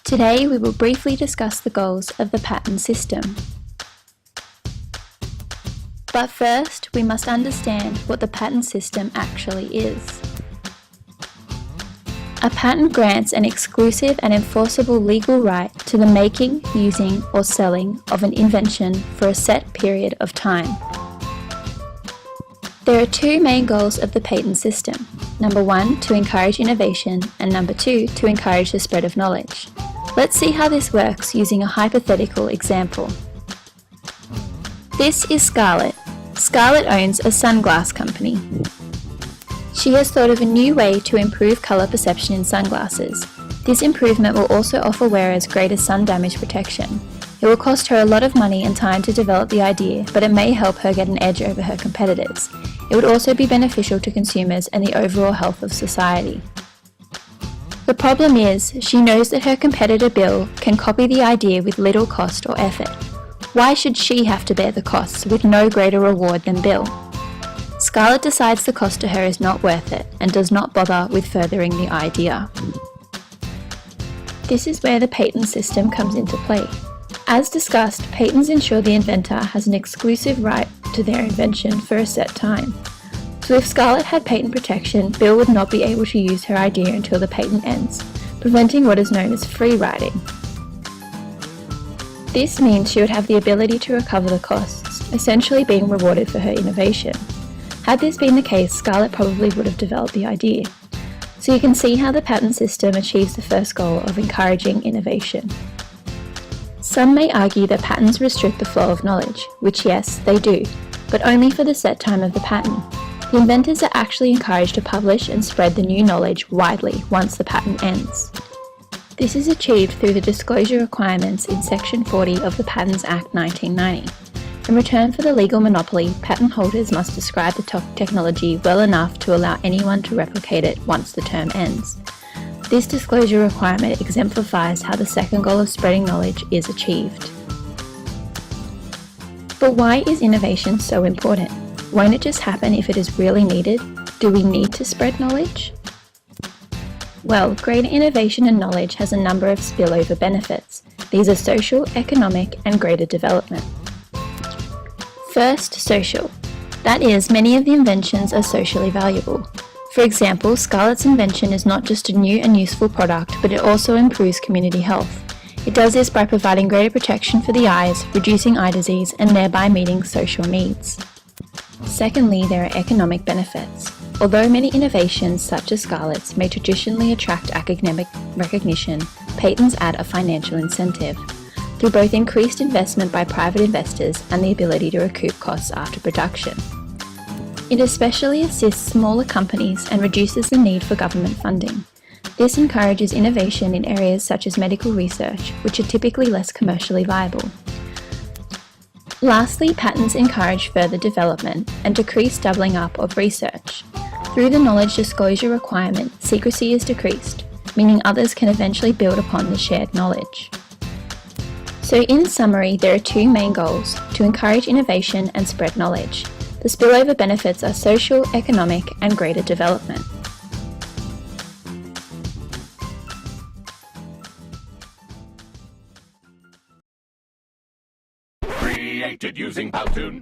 Today we will briefly discuss the goals of the patent system. But first, we must understand what the patent system actually is. A patent grants an exclusive and enforceable legal right to the making, using, or selling of an invention for a set period of time. There are two main goals of the patent system. Number 1, to encourage innovation, and number 2, to encourage the spread of knowledge. Let's see how this works using a hypothetical example. This is Scarlett. Scarlett owns a sunglass company. She has thought of a new way to improve colour perception in sunglasses. This improvement will also offer wearers greater sun damage protection. It will cost her a lot of money and time to develop the idea, but it may help her get an edge over her competitors. It would also be beneficial to consumers and the overall health of society. The problem is, she knows that her competitor Bill can copy the idea with little cost or effort. Why should she have to bear the costs with no greater reward than Bill? Scarlett decides the cost to her is not worth it and does not bother with furthering the idea. This is where the patent system comes into play. As discussed, patents ensure the inventor has an exclusive right to their invention for a set time. So if Scarlett had patent protection, Bill would not be able to use her idea until the patent ends, preventing what is known as free riding. This means she would have the ability to recover the costs, essentially being rewarded for her innovation. Had this been the case, Scarlett probably would have developed the idea. So you can see how the patent system achieves the first goal of encouraging innovation. Some may argue that patents restrict the flow of knowledge, which yes, they do, but only for the set time of the patent. The inventors are actually encouraged to publish and spread the new knowledge widely once the patent ends. This is achieved through the disclosure requirements in Section 40 of the Patents Act 1990. In return for the legal monopoly, patent holders must describe the technology well enough to allow anyone to replicate it once the term ends. This disclosure requirement exemplifies how the second goal of spreading knowledge is achieved. But why is innovation so important? Won't it just happen if it is really needed? Do we need to spread knowledge? Well, greater innovation and knowledge has a number of spillover benefits. These are social, economic, and greater development. First, social. That is, many of the inventions are socially valuable. For example, Scarlett's invention is not just a new and useful product, but it also improves community health. It does this by providing greater protection for the eyes, reducing eye disease, and thereby meeting social needs. Secondly, there are economic benefits. Although many innovations, such as Scarlett's, may traditionally attract academic recognition, patents add a financial incentive, through both increased investment by private investors and the ability to recoup costs after production. It especially assists smaller companies and reduces the need for government funding. This encourages innovation in areas such as medical research, which are typically less commercially viable. Lastly, patents encourage further development and decrease doubling up of research. Through the knowledge disclosure requirement, secrecy is decreased, meaning others can eventually build upon the shared knowledge. So in summary, there are two main goals: to encourage innovation and spread knowledge. The spillover benefits are social, economic, and greater development. Created using Powtoon.